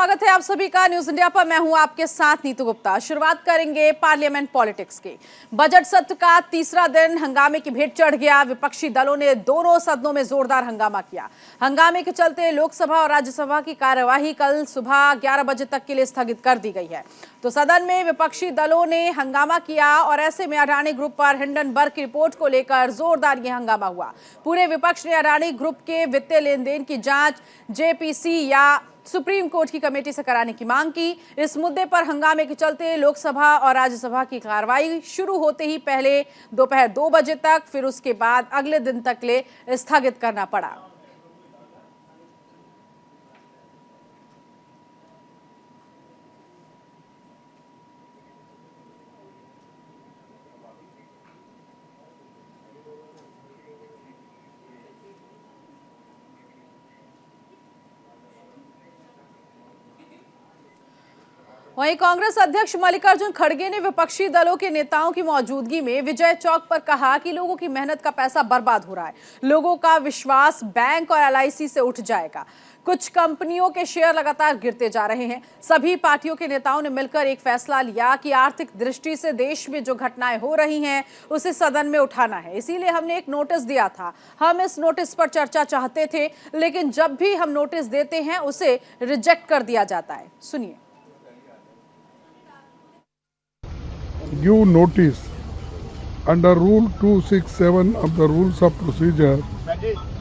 स्वागत है आप सभी का न्यूज इंडिया पर। मैं हूं आपके साथ नीतू गुप्ता। शुरुआत करेंगे पार्लियामेंट पॉलिटिक्स की। बजट सत्र का तीसरा दिन हंगामे की भेंट चढ़ गया। विपक्षी दलों ने दोनों सदनों में जोरदार हंगामा किया। हंगामे के चलते लोकसभा और राज्यसभा की कार्यवाही कल सुबह 11 बजे तक के लिए स्थगित कर दी गई है। तो सदन में विपक्षी दलों ने हंगामा किया और ऐसे में अडानी ग्रुप पर हिंडनबर्ग की रिपोर्ट को लेकर जोरदार यह हंगामा हुआ। पूरे विपक्ष ने अडानी ग्रुप के वित्तीय लेन देन की जांच जेपीसी या सुप्रीम कोर्ट की कमेटी से कराने की मांग की। इस मुद्दे पर हंगामे के चलते लोकसभा और राज्यसभा की कार्रवाई शुरू होते ही पहले दोपहर 2 बजे तक, फिर उसके बाद अगले दिन तक ले स्थगित करना पड़ा। वहीं कांग्रेस अध्यक्ष मल्लिकार्जुन खड़गे ने विपक्षी दलों के नेताओं की मौजूदगी में विजय चौक पर कहा कि लोगों की मेहनत का पैसा बर्बाद हो रहा है। लोगों का विश्वास बैंक और एलआईसी से उठ जाएगा। कुछ कंपनियों के शेयर लगातार गिरते जा रहे हैं। सभी पार्टियों के नेताओं ने मिलकर एक फैसला लिया कि आर्थिक दृष्टि से देश में जो घटनाएं हो रही हैं उसे सदन में उठाना है। इसीलिए हमने एक नोटिस दिया था। हम इस नोटिस पर चर्चा चाहते थे, लेकिन जब भी हम नोटिस देते हैं उसे रिजेक्ट कर दिया जाता है। सुनिए। Give notice under Rule 267 of the Rules of Procedure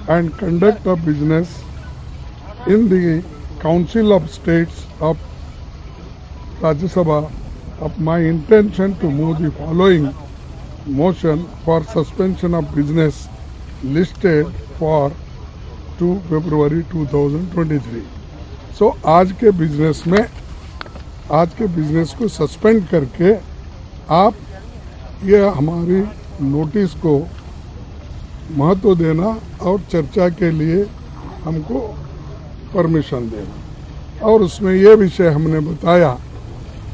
and Conduct of Business in the Council of States of Rajya Sabha of my intention to move the following motion for suspension of business listed for 2 February 2023. So आज के business को suspend करके आप ये हमारी notice को महत्व देना और चर्चा के लिए हमको परमिशन देना। और उसमें ये विषय हमने बताया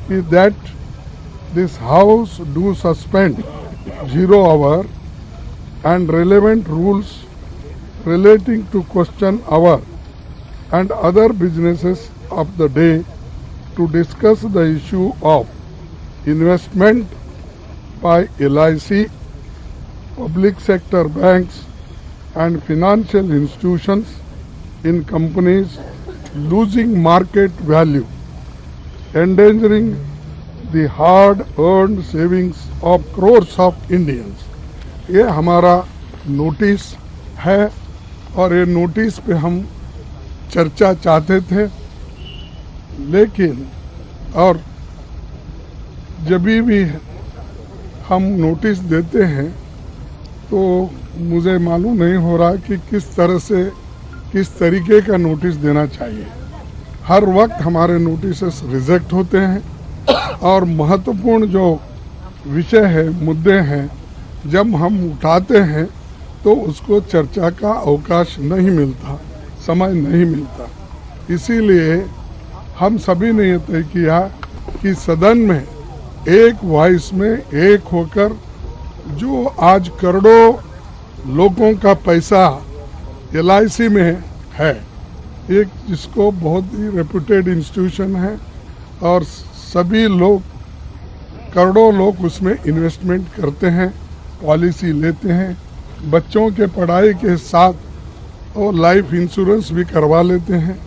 कि that this house do suspend 0 hour and relevant rules relating to question hour and other businesses of the day to discuss the issue of investment by LIC, public sector banks and financial institutions in companies losing market value, endangering the hard-earned savings of crores of Indians। ये हमारा notice है और ये notice पे हम चर्चा चाहते थे, लेकिन और जब भी हम नोटिस देते हैं तो मुझे मालूम नहीं हो रहा कि किस तरीके का नोटिस देना चाहिए। हर वक्त हमारे नोटिसेस रिजेक्ट होते हैं और महत्वपूर्ण जो विषय है, मुद्दे हैं, जब हम उठाते हैं तो उसको चर्चा का अवकाश नहीं मिलता, समय नहीं मिलता। इसीलिए हम सभी ने ये तय किया कि सदन में एक वॉइस में एक होकर जो आज करोड़ों लोगों का पैसा LIC में है, एक जिसको बहुत ही रेप्यूटेड इंस्टीट्यूशन है और सभी लोग करोड़ों लोग उसमें इन्वेस्टमेंट करते हैं, पॉलिसी लेते हैं, बच्चों के पढ़ाई के साथ और लाइफ इंश्योरेंस भी करवा लेते हैं।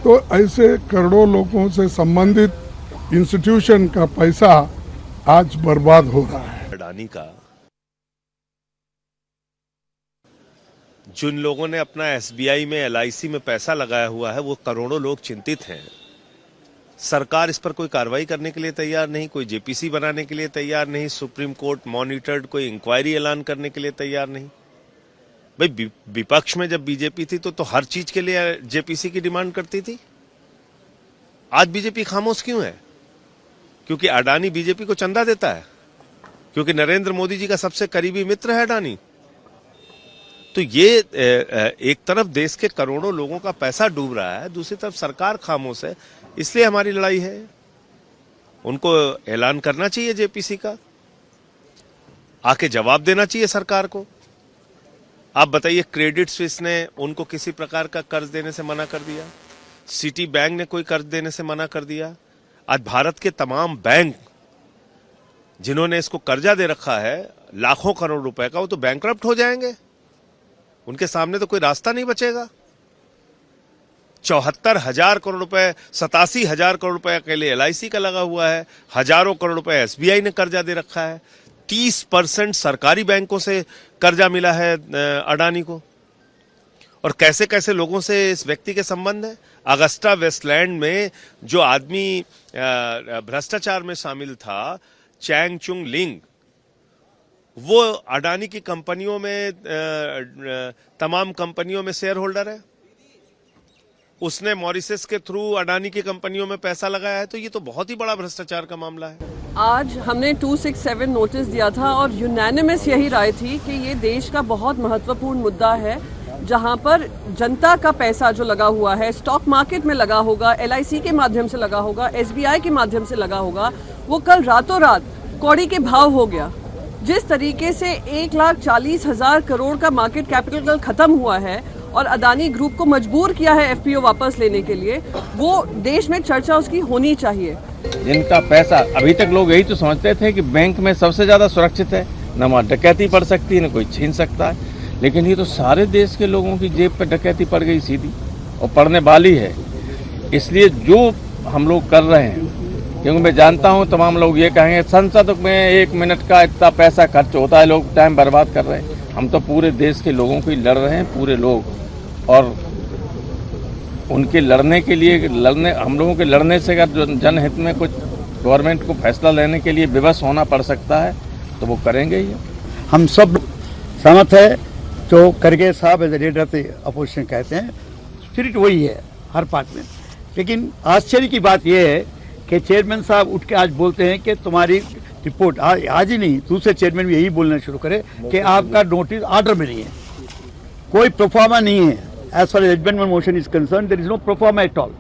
तो ऐसे करोड़ों लोगों से संबंधित इंस्टीट्यूशन का पैसा आज बर्बाद हो रहा है। अडानी का जिन लोगों ने अपना SBI में LIC में पैसा लगाया हुआ है वो करोड़ों लोग चिंतित हैं। सरकार इस पर कोई कार्रवाई करने के लिए तैयार नहीं, कोई जेपीसी बनाने के लिए तैयार नहीं, सुप्रीम कोर्ट मॉनिटर्ड कोई इंक्वायरी ऐलान करने के लिए तैयार नहीं। भाई विपक्ष में जब बीजेपी थी तो हर चीज के लिए जेपीसी की डिमांड करती थी। आज बीजेपी खामोश क्यों है? क्योंकि अडानी बीजेपी को चंदा देता है, क्योंकि नरेंद्र मोदी जी का सबसे करीबी मित्र है अडानी। तो ये एक तरफ देश के करोड़ों लोगों का पैसा डूब रहा है, दूसरी तरफ सरकार खामोश है। इसलिए हमारी लड़ाई है। उनको ऐलान करना चाहिए जेपीसी का, आके जवाब देना चाहिए सरकार को। आप बताइए, क्रेडिट स्विस ने उनको किसी प्रकार का कर्ज देने से मना कर दिया, सिटी बैंक ने कोई कर्ज देने से मना कर दिया। आज भारत के तमाम बैंक जिन्होंने इसको कर्जा दे रखा है लाखों करोड़ रुपए का, वो तो बैंकरप्ट हो जाएंगे। उनके सामने तो कोई रास्ता नहीं बचेगा। 74,000 करोड़ रुपए, 87,000 करोड़ रुपए के लिए LIC का लगा हुआ है, हजारों करोड़ रुपए SBI ने कर्जा दे रखा है, 30% सरकारी बैंकों से कर्जा मिला है अडानी को। और कैसे कैसे लोगों से इस व्यक्ति के संबंध है। अगस्टा वेस्टलैंड में जो आदमी भ्रष्टाचार में शामिल था, चैंग चुंग लिंग, वो अडानी की कंपनियों में तमाम कंपनियों में शेयर होल्डर है। उसने मॉरिशस के थ्रू अडानी की कंपनियों में पैसा लगाया है। तो ये तो बहुत ही बड़ा भ्रष्टाचार का मामला है। आज हमने 267 नोटिस दिया था और यूनानिमस यही राय थी कि ये देश का बहुत महत्वपूर्ण मुद्दा है, जहां पर जनता का पैसा जो लगा हुआ है, स्टॉक मार्केट में लगा होगा, LIC के माध्यम से लगा होगा, SBI के माध्यम से लगा होगा, वो कल रातों रात कौड़ी के भाव हो गया। जिस तरीके से 1,40,000 करोड़ का मार्केट कैपिटल कल खत्म हुआ है और अडानी ग्रुप को मजबूर किया है FPO वापस लेने के लिए, वो देश में चर्चा उसकी होनी चाहिए। जिनका पैसा, अभी तक लोग यही तो समझते थे कि बैंक में सबसे ज्यादा सुरक्षित है, न वहाँ डकैती पड़ सकती है, न कोई छीन सकता है। लेकिन ये तो सारे देश के लोगों की जेब पे डकैती पड़ गई सीधी, और पड़ने वाली है। इसलिए जो हम लोग कर रहे हैं, क्योंकि मैं जानता हूँ तमाम लोग ये कहेंगे संसद में 1 मिनट का इतना पैसा खर्च होता है, लोग टाइम बर्बाद कर रहे हैं। हम तो पूरे देश के लोगों को लड़ रहे हैं, पूरे लोग, और उनके लड़ने के लिए हम लोगों के लड़ने से अगर जनहित में कुछ गवर्नमेंट को फैसला लेने के लिए विवश होना पड़ सकता है तो वो करेंगे ही। हम सब सहमत है जो करगे साहब as a leader of the opposition कहते हैं, स्पिरिट वही है हर पार्ट में। लेकिन आश्चर्य की बात यह है कि चेयरमैन साहब उठ के आज बोलते हैं कि तुम्हारी रिपोर्ट, आज ही नहीं दूसरे चेयरमैन भी यही बोलना शुरू करे कि आपका नोटिस ऑर्डर में नहीं है, कोई प्रोफार्मा नहीं है। As far as judgement motion is concern, there is no proforma at all.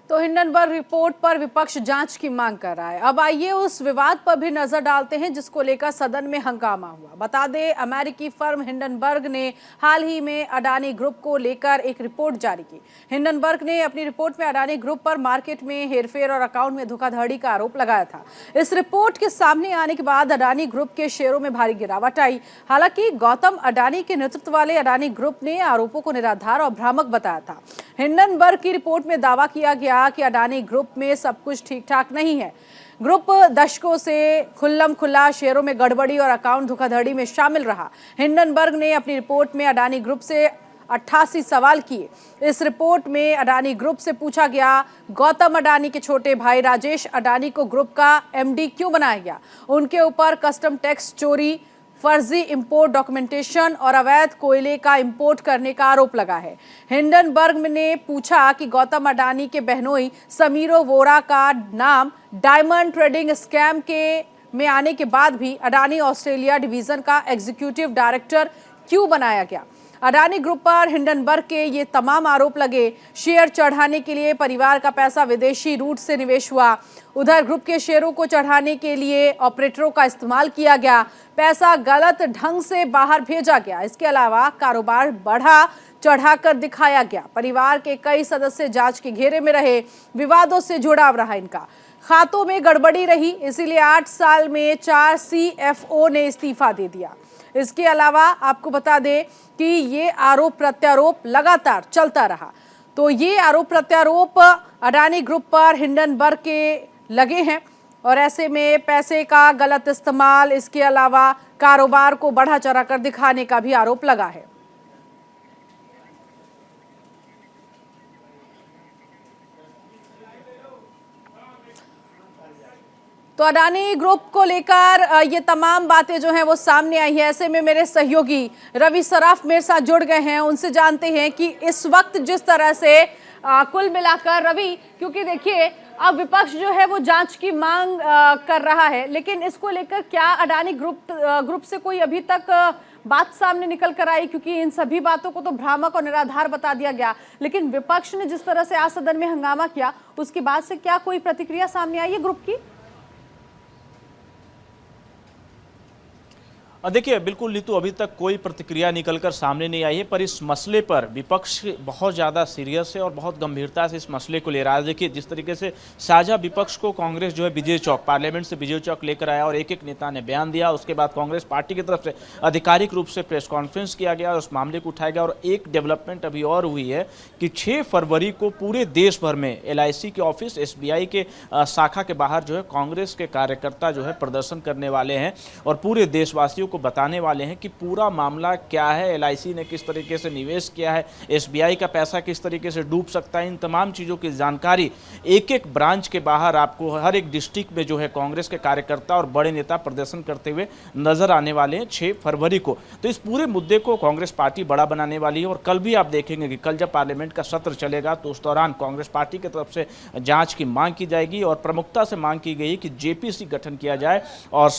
तो हिंडनबर्ग रिपोर्ट पर विपक्ष जांच की मांग कर रहा है। अब आइए उस विवाद पर भी नजर डालते हैं जिसको लेकर सदन में हंगामा हुआ। बता दें, अमेरिकी फर्म हिंडनबर्ग ने हाल ही में अडानी ग्रुप को लेकर एक रिपोर्ट जारी की। हिंडनबर्ग ने अपनी रिपोर्ट में अडानी ग्रुप पर मार्केट में हेरफेर और अकाउंट में धोखाधड़ी का आरोप लगाया था। इस रिपोर्ट के सामने आने के बाद अडानी ग्रुप के शेयरों में भारी गिरावट आई। हालांकि गौतम अडानी के नेतृत्व वाले अडानी ग्रुप ने आरोपों को निराधार और भ्रामक बताया था। हिंडनबर्ग की रिपोर्ट में दावा किया गया कि अडानी ग्रुप में सब कुछ ठीक ठाक नहीं है। ग्रुप दशकों से खुल्लम खुल्ला शेयरों में गड़बड़ी और अकाउंट धोखाधड़ी में शामिल रहा। हिंडनबर्ग ने अपनी रिपोर्ट में अडानी ग्रुप से 88 सवाल किए। इस रिपोर्ट में अडानी ग्रुप से पूछा गया, गौतम अडानी के छोटे भाई राजेश अडानी को ग्रुप का MD क्यों बनाया गया? उनके ऊपर कस्टम टैक्स चोरी, फर्जी इंपोर्ट डॉक्यूमेंटेशन और अवैध कोयले का इंपोर्ट करने का आरोप लगा है। हिंडनबर्ग ने पूछा कि गौतम अडानी के बहनोई समीरो वोरा का नाम डायमंड ट्रेडिंग स्कैम में आने के बाद भी अडानी ऑस्ट्रेलिया डिवीजन का एग्जीक्यूटिव डायरेक्टर क्यों बनाया गया? अडानी ग्रुप पर हिंडनबर्ग के ये तमाम आरोप लगे। शेयर चढ़ाने के लिए परिवार का पैसा विदेशी रूट से निवेश हुआ। उधर ग्रुप के शेयरों को चढ़ाने के लिए ऑपरेटरों का इस्तेमाल किया गया। पैसा गलत ढंग से बाहर भेजा गया। इसके अलावा कारोबार बढ़ा चढ़ाकर दिखाया गया। परिवार के कई सदस्य जांच के घेरे में रहे। विवादों से जुड़ाव रहा इनका। खातों में गड़बड़ी रही, इसीलिए 8 साल में 4 CFO ने इस्तीफा दे दिया। इसके अलावा आपको बता दें कि ये आरोप प्रत्यारोप लगातार चलता रहा। तो ये आरोप प्रत्यारोप अडानी ग्रुप पर हिंडनबर्ग के लगे हैं और ऐसे में पैसे का गलत इस्तेमाल, इसके अलावा कारोबार को बढ़ा चढ़ाकर दिखाने का भी आरोप लगा है। तो अडानी ग्रुप को लेकर ये तमाम बातें जो हैं वो सामने आई है। ऐसे में मेरे सहयोगी रवि सराफ मेरे साथ जुड़ गए हैं, उनसे जानते हैं कि इस वक्त जिस तरह से कुल मिलाकर रवि, क्योंकि देखिए अब विपक्ष जो है वो जांच की मांग कर रहा है, लेकिन इसको लेकर क्या अडानी ग्रुप से कोई अभी तक बात सामने निकल कर आई? क्योंकि इन सभी बातों को तो भ्रामक और निराधार बता दिया गया, लेकिन विपक्ष ने जिस तरह से आज सदन में हंगामा किया उसके बाद से क्या कोई प्रतिक्रिया सामने आई है ग्रुप की? और देखिए बिल्कुल नीतू, अभी तक कोई प्रतिक्रिया निकलकर सामने नहीं आई है, पर इस मसले पर विपक्ष बहुत ज़्यादा सीरियस है और बहुत गंभीरता से इस मसले को ले रहा है। देखिए जिस तरीके से साझा विपक्ष को कांग्रेस जो है विजय चौक, पार्लियामेंट से विजय चौक लेकर आया और एक एक नेता ने बयान दिया। उसके बाद कांग्रेस पार्टी की तरफ से आधिकारिक रूप से प्रेस कॉन्फ्रेंस किया गया और उस मामले को उठाया गया। और एक डेवलपमेंट अभी और हुई है कि 6 फरवरी को पूरे देश भर में LIC के ऑफिस, SBI के शाखा के बाहर जो है कांग्रेस के कार्यकर्ता जो है प्रदर्शन करने वाले हैं और पूरे देशवासियों को बताने वाले हैं कि पूरा मामला क्या है, LIC ने किस तरीके से निवेश किया है, SBI का पैसा किस तरीके से डूब सकता है। इन तमाम चीज़ों की जानकारी एक एक ब्रांच के बाहर आपको हर एक डिस्ट्रिक्ट में जो है कांग्रेस के कार्यकर्ता और बड़े नेता प्रदर्शन करते हुए नजर आने वाले हैं 6 फरवरी को। तो इस पूरे मुद्दे को कांग्रेस पार्टी बड़ा बनाने वाली है और कल भी आप देखेंगे कि कल जब पार्लियामेंट का सत्र चलेगा तो उस दौरान कांग्रेस पार्टी की तरफ से जांच की मांग की जाएगी और प्रमुखता से मांग की गई कि JPC गठन किया जाए और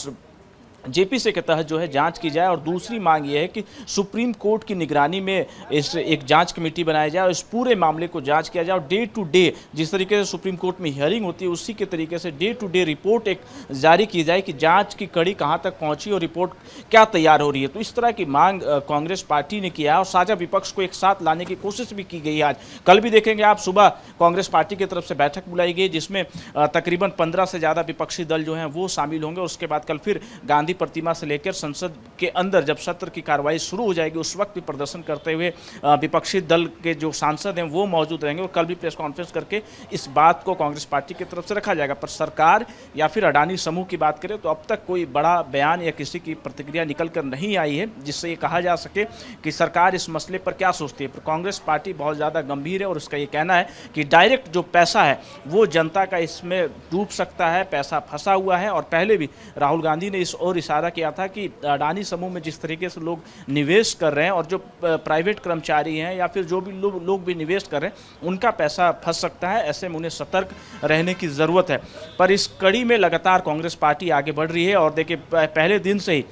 JPC के तहत जो है जांच की जाए। और दूसरी मांग ये है कि सुप्रीम कोर्ट की निगरानी में इस एक जांच कमेटी बनाई जाए और इस पूरे मामले को जांच किया जाए और डे टू डे जिस तरीके से सुप्रीम कोर्ट में हियरिंग होती है उसी के तरीके से डे टू डे रिपोर्ट एक जारी की जाए कि जांच की कड़ी कहाँ तक पहुँची और रिपोर्ट क्या तैयार हो रही है। तो इस तरह की मांग कांग्रेस पार्टी ने किया और साझा विपक्ष को एक साथ लाने की कोशिश भी की गई। आज कल भी देखेंगे आप, सुबह कांग्रेस पार्टी की तरफ से बैठक बुलाई गई जिसमें तकरीबन 15 से ज़्यादा विपक्षी दल जो हैं वो शामिल होंगे। उसके बाद कल फिर गांधी प्रतिमा से लेकर संसद के अंदर जब सत्र की कार्रवाई शुरू हो जाएगी उस वक्त भी प्रदर्शन करते हुए विपक्षी दल के जो सांसद हैं वो मौजूद रहेंगे और कल भी प्रेस कॉन्फ्रेंस करके इस बात को कांग्रेस पार्टी की तरफ से रखा जाएगा। पर सरकार या फिर अडानी समूह की बात करें तो अब तक कोई बड़ा बयान या किसी की प्रतिक्रिया निकल कर नहीं आई है जिससे ये कहा जा सके कि सरकार इस मसले पर क्या सोचती है। पर कांग्रेस पार्टी बहुत ज़्यादा गंभीर है और उसका ये कहना है कि डायरेक्ट जो पैसा है वो जनता का इसमें डूब सकता है, पैसा फंसा हुआ है। और पहले भी राहुल गांधी ने इस ओर इशारा किया था कि अडानी समूह में जिस तरीके से लोग निवेश कर रहे हैं और जो प्राइवेट कर्मचारी हैं या फिर जो भी लोग भी निवेश कर रहे हैं उनका पैसा फंस सकता है। ऐसे में उन्हें सतर्क रहने की ज़रूरत है। पर इस कड़ी में लगातार कांग्रेस पार्टी आगे बढ़ रही है और देखिए पहले दिन से ही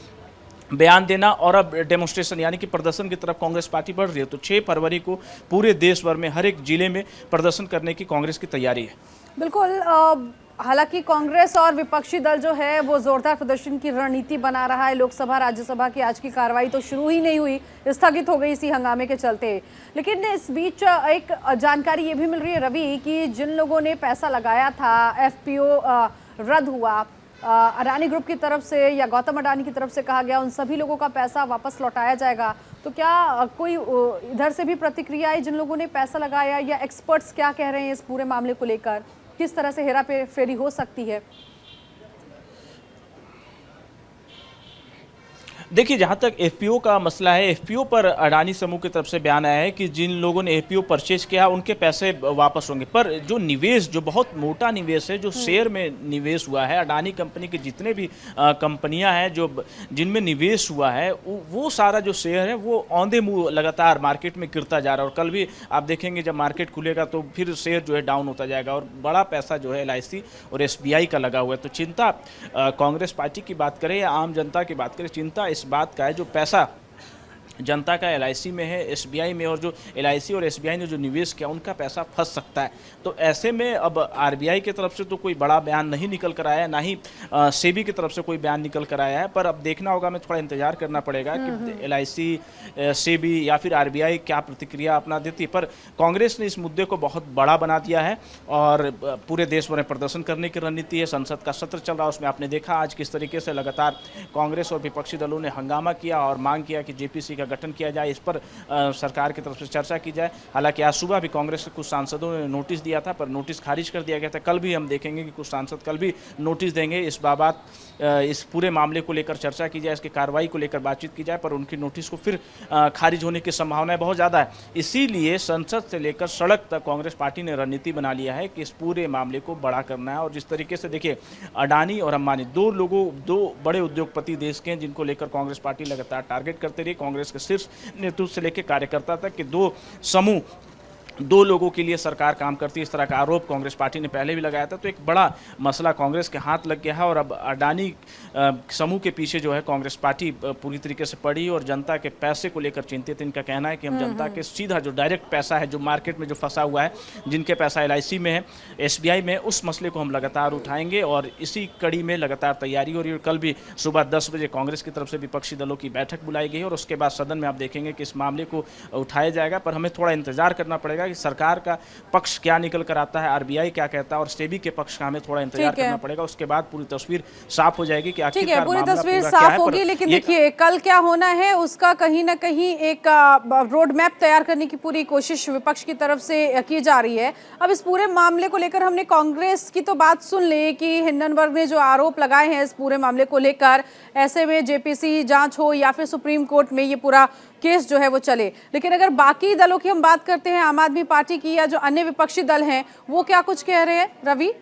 बयान देना और अब डेमोन्स्ट्रेशन यानी कि प्रदर्शन की तरफ कांग्रेस पार्टी बढ़ रही है। तो 6 फरवरी को पूरे देश भर में हर एक जिले में प्रदर्शन करने की कांग्रेस की तैयारी है। बिल्कुल। हालांकि कांग्रेस और विपक्षी दल जो है वो जोरदार प्रदर्शन की रणनीति बना रहा है। लोकसभा राज्यसभा की आज की कार्रवाई तो शुरू ही नहीं हुई, स्थगित हो गई इसी हंगामे के चलते। लेकिन इस बीच एक जानकारी ये भी मिल रही है रवि कि जिन लोगों ने पैसा लगाया था FPO रद्द हुआ, अडानी ग्रुप की तरफ से या गौतम अडानी की तरफ से कहा गया उन सभी लोगों का पैसा वापस लौटाया जाएगा। तो क्या कोई इधर से भी प्रतिक्रिया आई जिन लोगों ने पैसा लगाया, या एक्सपर्ट्स क्या कह रहे हैं इस पूरे मामले को लेकर, किस तरह से हेरा फेरी हो सकती है? देखिए जहाँ तक FPO का मसला है, FPO पर अडानी समूह की तरफ से बयान आया है कि जिन लोगों ने FPO परचेज किया उनके पैसे वापस होंगे। पर जो निवेश, जो बहुत मोटा निवेश है, जो शेयर में निवेश हुआ है, अडानी कंपनी के जितने भी कंपनियां हैं जो जिनमें निवेश हुआ है वो सारा जो शेयर है वो औंधे मुँह लगातार मार्केट में गिरता जा रहा है। और कल भी आप देखेंगे जब मार्केट खुलेगा तो फिर शेयर जो है डाउन होता जाएगा और बड़ा पैसा जो है LIC और SBI का लगा हुआ है। तो चिंता कांग्रेस पार्टी की बात करें या आम जनता की बात करें, चिंता इस बात का है जो पैसा जनता का LIC में है, SBI में, और जो LIC और SBI ने जो निवेश किया उनका पैसा फंस सकता है। तो ऐसे में अब RBI की तरफ से तो कोई बड़ा बयान नहीं निकल कर आया है, ना ही सेबी की तरफ से कोई बयान निकल कर आया है। पर अब देखना होगा, हमें थोड़ा इंतजार करना पड़ेगा कि LIC, सेबी या फिर RBI क्या प्रतिक्रिया अपना देती है। पर कांग्रेस ने इस मुद्दे को बहुत बड़ा बना दिया है और पूरे देश भर में प्रदर्शन करने की रणनीति है। संसद का सत्र चल रहा है, उसमें आपने देखा आज किस तरीके से लगातार कांग्रेस और विपक्षी दलों ने हंगामा किया और मांग किया कि JPC का गठन किया जाए, इस पर सरकार की तरफ से चर्चा की जाए। हालांकि आज सुबह भी कांग्रेस के कुछ सांसदों ने नोटिस दिया था पर नोटिस खारिज कर दिया गया था। कल भी हम देखेंगे कि कुछ सांसद कल भी नोटिस देंगे, इस बाबत इस पूरे मामले को लेकर चर्चा की जाए, इसकी कार्रवाई को लेकर बातचीत की जाए, पर उनकी नोटिस को फिर खारिज होने की संभावनाएं बहुत ज़्यादा है। इसीलिए संसद से लेकर सड़क तक कांग्रेस पार्टी ने रणनीति बना लिया है कि इस पूरे मामले को बड़ा करना है। और जिस तरीके से देखिए अडानी और अंबानी दो बड़े उद्योगपति देश के हैं जिनको लेकर कांग्रेस पार्टी लगातार टारगेट करते रही, कांग्रेस के शीर्ष नेतृत्व से लेकर कार्यकर्ता तक के दो समूह दो लोगों के लिए सरकार काम करती है, इस तरह का आरोप कांग्रेस पार्टी ने पहले भी लगाया था। तो एक बड़ा मसला कांग्रेस के हाथ लग गया है और अब अडानी समूह के पीछे जो है कांग्रेस पार्टी पूरी तरीके से पड़ी और जनता के पैसे को लेकर चिंतित। इनका कहना है कि हम जनता के सीधा जो डायरेक्ट पैसा है, जो मार्केट में जो फंसा हुआ है, जिनके पैसा LIC में है, SBI में, उस मसले को हम लगातार उठाएंगे और इसी कड़ी में लगातार तैयारी हो रही है। कल भी सुबह 10 बजे कांग्रेस की तरफ से विपक्षी दलों की बैठक बुलाई गई है और उसके बाद सदन में आप देखेंगे कि इस मामले को उठाया जाएगा। पर हमें थोड़ा इंतजार करना पड़ेगा कि सरकार का पक्ष क्या निकल कर आता है, RBI क्या कहता है और SEBI के पक्ष का हमें थोड़ा इंतजार करना पड़ेगा। उसके बाद पूरी तस्वीर साफ हो जाएगी कि आखिरकार पूरी मामला तस्वीर पूरा साफ क्या है। होगी। लेकिन देखिए कल क्या होना है उसका कहीं ना कहीं एक रोड मैप तैयार करने की पूरी कोशिश विपक्ष की तरफ से की जा रही है। अब इस पूरे मामले को लेकर हमने कांग्रेस की तो बात सुन ली कि हिंडनबर्ग ने जो आरोप लगाए हैं इस पूरे मामले को लेकर, ऐसे में JPC जांच हो या फिर सुप्रीम कोर्ट में ये पूरा केस जो है वो चले। लेकिन अगर बाकी दलों की हम बात करते हैं, आम आदमी पार्टी की या जो अन्य विपक्षी दल हैं, वो क्या कुछ कह रहे हैं रवि?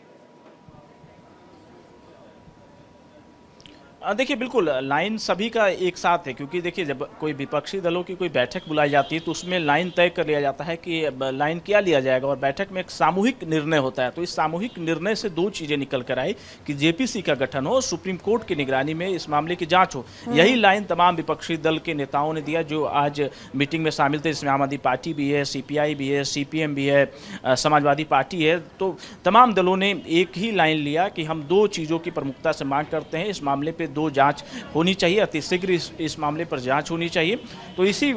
देखिए बिल्कुल लाइन सभी का एक साथ है, क्योंकि देखिए जब कोई विपक्षी दलों की कोई बैठक बुलाई जाती है तो उसमें लाइन तय कर लिया जाता है कि लाइन क्या लिया जाएगा और बैठक में एक सामूहिक निर्णय होता है। तो इस सामूहिक निर्णय से दो चीज़ें निकल कर आई कि JPC का गठन हो, सुप्रीम कोर्ट की निगरानी में इस मामले की जांच हो। यही लाइन तमाम विपक्षी दल के नेताओं ने दिया जो आज मीटिंग में शामिल थे, जिसमें आम आदमी पार्टी भी है, CPI भी है, CPM भी है, समाजवादी पार्टी है। तो तमाम दलों ने एक ही लाइन लिया कि हम दो चीज़ों की प्रमुखता से मांग करते हैं, इस मामले पर दो जांच होनी चाहिए, अतिशीघ्र इस मामले पर जांच होनी चाहिए। तो इसी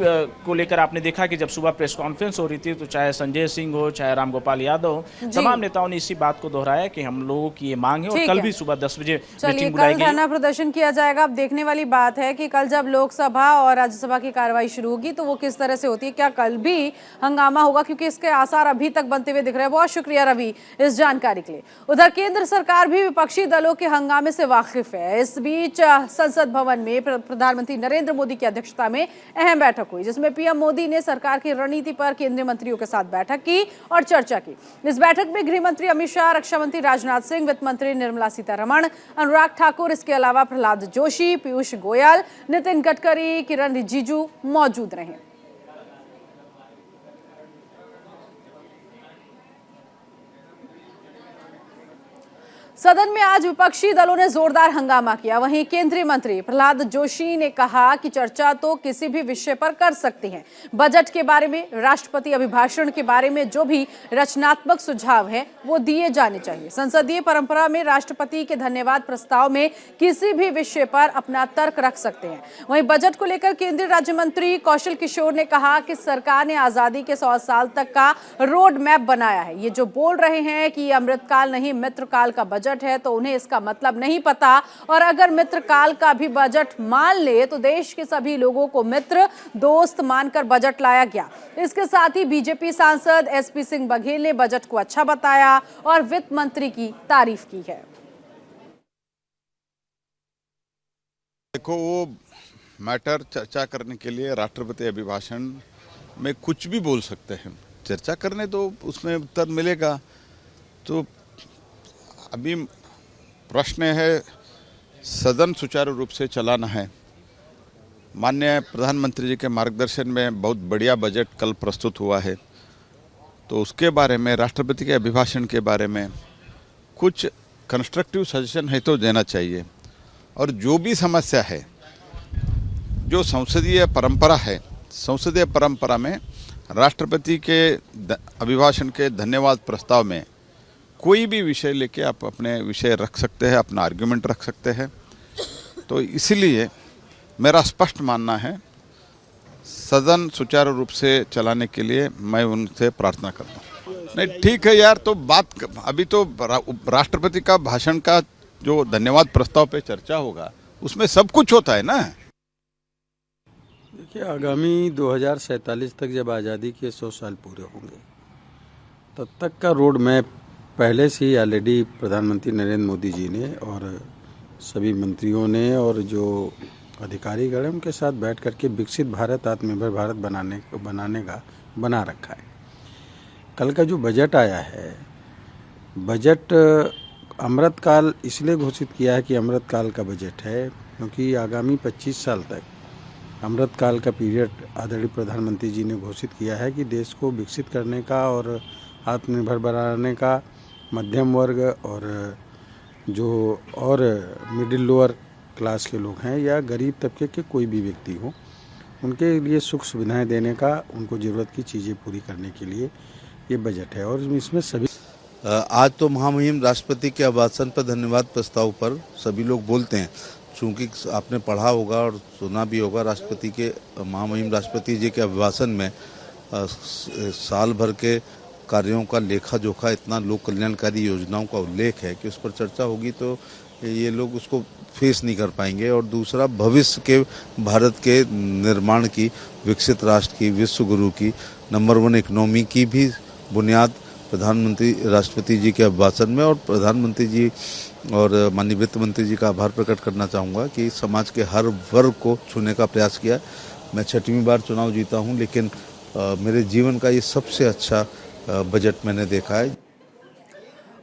को लेकर आपने देखा कि जब सुबह प्रेस कॉन्फ्रेंस हो रही थी तो चाहे संजय सिंह हो, चाहे रामगोपाल यादव हो, तमाम नेताओं ने इसी बात को दोहराया कि हम लोगों की ये मांग है और कल भी सुबह 10 बजे मीटिंग बुलाई गई। धरना प्रदर्शन किया जाएगा। अब देखने वाली बात है कि कल जब लोकसभा और राज्यसभा की कार्रवाई शुरू होगी तो वो किस तरह से होती है, क्या कल भी हंगामा होगा, क्योंकि इसके आसार अभी तक बनते हुए दिख रहे हैं। बहुत शुक्रिया रवि इस जानकारी के लिए। उधर केंद्र सरकार भी विपक्षी दलों के हंगामे से वाकिफ है। इस बीच संसद भवन में प्रधानमंत्री नरेंद्र मोदी की अध्यक्षता में अहम बैठक हुई, जिसमें PM मोदी ने सरकार की रणनीति पर केंद्रीय मंत्रियों के साथ बैठक की और चर्चा की। इस बैठक में गृह मंत्री अमित शाह, रक्षा मंत्री राजनाथ सिंह, वित्त मंत्री निर्मला सीतारमण, अनुराग ठाकुर, इसके अलावा प्रहलाद जोशी, पीयूष गोयल, नितिन गडकरी, किरण रिजिजू मौजूद रहे। सदन में आज विपक्षी दलों ने जोरदार हंगामा किया। वहीं केंद्रीय मंत्री प्रहलाद जोशी ने कहा कि चर्चा तो किसी भी विषय पर कर सकते हैं, बजट के बारे में, राष्ट्रपति अभिभाषण के बारे में जो भी रचनात्मक सुझाव है वो दिए जाने चाहिए। संसदीय परंपरा में राष्ट्रपति के धन्यवाद प्रस्ताव में किसी भी विषय पर अपना तर्क रख सकते हैं। वहीं बजट को लेकर केंद्रीय राज्य मंत्री कौशल किशोर ने कहा कि सरकार ने आजादी के 100 साल तक का रोड मैप बनाया है। ये जो बोल रहे हैं कि अमृतकाल नहीं मित्रकाल का बजट है तो उन्हें इसका मतलब नहीं पता, और अगर मित्रकाल का भी बजट मान ले तो देश के सभी लोगों को मित्र दोस्त मानकर बजट लाया गया। इसके साथ ही BJP सांसद SP सिंह बघेल ने बजट को अच्छा बताया और वित्त मंत्री की तारीफ की है। देखो, वो मैटर चर्चा करने के लिए राष्ट्रपति अभिभाषण में कुछ भी बोल सकते हैं, चर्चा करने तो उसमें उत्तर मिलेगा। तो अभी प्रश्न है सदन सुचारू रूप से चलाना है। माननीय प्रधानमंत्री जी के मार्गदर्शन में बहुत बढ़िया बजट कल प्रस्तुत हुआ है, तो उसके बारे में, राष्ट्रपति के अभिभाषण के बारे में कुछ कंस्ट्रक्टिव सजेशन है तो देना चाहिए। और जो भी समस्या है, जो संसदीय परंपरा है, संसदीय परंपरा में राष्ट्रपति के अभिभाषण के धन्यवाद प्रस्ताव में कोई भी विषय लेके आप अपने विषय रख सकते हैं, अपना आर्ग्यूमेंट रख सकते हैं। तो इसलिए मेरा स्पष्ट मानना है सदन सुचारू रूप से चलाने के लिए मैं उनसे प्रार्थना करता हूँ। नहीं, ठीक है यार, तो बात अभी तो राष्ट्रपति का भाषण का जो धन्यवाद प्रस्ताव पे चर्चा होगा उसमें सब कुछ होता है ना। देखिए, आगामी 2047 तक जब आज़ादी के 100 साल पूरे होंगे तब तक का रोड मैप पहले से ही ऑलरेडी प्रधानमंत्री नरेंद्र मोदी जी ने और सभी मंत्रियों ने और जो अधिकारीगण हैं उनके साथ बैठ करके विकसित भारत, आत्मनिर्भर भारत बनाने का बना रखा है। कल का जो बजट आया है, बजट अमृतकाल इसलिए घोषित किया है कि अमृतकाल का बजट है क्योंकि आगामी 25 साल तक अमृतकाल का पीरियड आदरणीय प्रधानमंत्री जी ने घोषित किया है कि देश को विकसित करने का और आत्मनिर्भर बनाने का, मध्यम वर्ग और जो और मिडिल लोअर क्लास के लोग हैं या गरीब तबके के कोई भी व्यक्ति हो, उनके लिए सुख सुविधाएं देने का, उनको ज़रूरत की चीज़ें पूरी करने के लिए ये बजट है। और इसमें सभी आज तो महामहिम राष्ट्रपति के अभिभाषण पर धन्यवाद प्रस्ताव पर सभी लोग बोलते हैं, चूँकि आपने पढ़ा होगा और सुना भी होगा, राष्ट्रपति के महामहिम राष्ट्रपति जी के अभिभाषण में साल भर के कार्यों का लेखा जोखा, इतना लोक कल्याणकारी योजनाओं का उल्लेख है कि उस पर चर्चा होगी तो ये लोग उसको फेस नहीं कर पाएंगे। और दूसरा, भविष्य के भारत के निर्माण की, विकसित राष्ट्र की, विश्व गुरु की, नंबर 1 इकोनॉमी की भी बुनियाद प्रधानमंत्री राष्ट्रपति जी के अभिभाषण में, और प्रधानमंत्री जी और माननीय वित्त मंत्री जी का आभार प्रकट करना चाहूँगा कि समाज के हर वर्ग को छूने का प्रयास किया। मैं 6वीं बार चुनाव जीता हूँ, लेकिन मेरे जीवन का ये सबसे अच्छा बजट मैंने देखा है।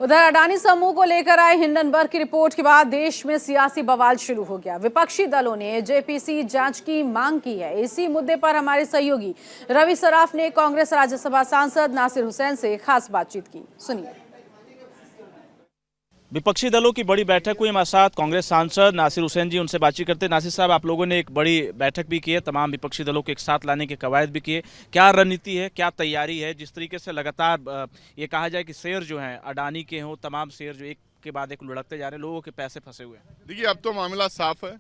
उधर अडानी समूह को लेकर आए हिंडनबर्ग की रिपोर्ट के बाद देश में सियासी बवाल शुरू हो गया। विपक्षी दलों ने जेपीसी जांच की मांग की है। इसी मुद्दे पर हमारे सहयोगी रवि सराफ ने कांग्रेस राज्यसभा सांसद नासिर हुसैन से खास बातचीत की, सुनिए। विपक्षी दलों की बड़ी बैठक हुई, हमारे साथ कांग्रेस सांसद नासिर हुसैन जी, उनसे बातचीत करते हैं। नासिर साहब, आप लोगों ने एक बड़ी बैठक भी की है, तमाम विपक्षी दलों को एक साथ लाने के कवायद भी किए, क्या रणनीति है, क्या तैयारी है? जिस तरीके से लगातार ये कहा जाए कि शेयर जो हैं अडानी के हों, तमाम शेयर जो एक के बाद एक लुढ़कते जा रहे हैं, लोगों के पैसे फंसे हुए हैं। देखिए, अब तो मामला साफ है,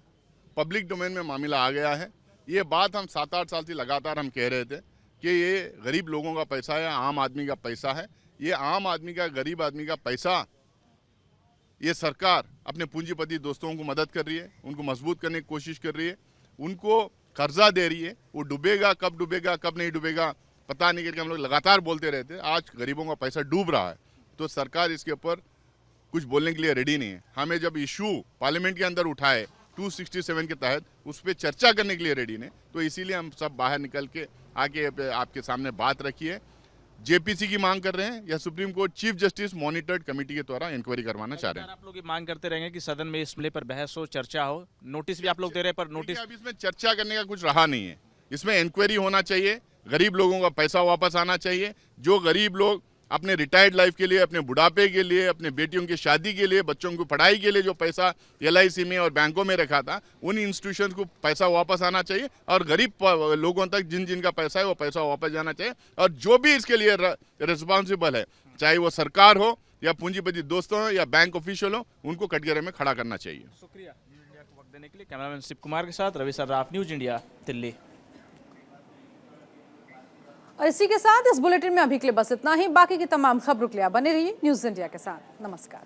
पब्लिक डोमेन में मामला आ गया है। ये बात हम 7-8 साल से लगातार हम कह रहे थे कि ये गरीब लोगों का पैसा है, आम आदमी का पैसा है। ये आम आदमी का, गरीब आदमी का पैसा ये सरकार अपने पूंजीपति दोस्तों को मदद कर रही है, उनको मजबूत करने की कोशिश कर रही है, उनको कर्जा दे रही है। वो डूबेगा, कब नहीं डूबेगा पता नहीं, करके हम लोग लगातार बोलते रहते हैं। आज गरीबों का पैसा डूब रहा है, तो सरकार इसके ऊपर कुछ बोलने के लिए रेडी नहीं है। हमें जब इशू पार्लियामेंट के अंदर उठाए 267 के तहत, उस पर चर्चा करने के लिए रेडी नहीं, तो इसीलिए हम सब बाहर निकल के आके आपके सामने बात रखी है। जेपीसी की मांग कर रहे हैं या supreme court chief justice monitored committee के द्वारा इंक्वायरी करवाना चाह रहे हैं। आप लोग ये मांग करते रहेंगे कि सदन में इस मामले पर बहस हो, चर्चा हो, नोटिस भी आप लोग दे रहे हैं, पर नोटिस अभी इसमें चर्चा करने का कुछ रहा नहीं है। इसमें इंक्वायरी होना चाहिए, गरीब लोगों का पैसा वापस आना चाहिए। जो गरीब लोग अपने रिटायर्ड लाइफ के लिए, अपने बुढ़ापे के लिए, अपने बेटियों की शादी के लिए, बच्चों की पढ़ाई के लिए जो पैसा LIC में और बैंकों में रखा था, उन इंस्टीट्यूशंस को पैसा वापस आना चाहिए और गरीब लोगों तक जिन का पैसा है वो पैसा वापस जाना चाहिए। और जो भी इसके लिए रिस्पॉन्सिबल है, चाहे वो सरकार हो या पूंजीपति दोस्तों हो या बैंक ऑफिशियल हो, उनको कटघरे में खड़ा करना चाहिए। शुक्रिया न्यूज़ इंडिया को वक्त देने के लिए। कैमरामैन शिव कुमार के साथ रवि सराफ, न्यूज़ इंडिया, दिल्ली। और इसी के साथ इस बुलेटिन में अभी के लिए बस इतना ही। बाकी की तमाम खबरों के लिए आप बने रहिए न्यूज़ इंडिया के साथ। नमस्कार।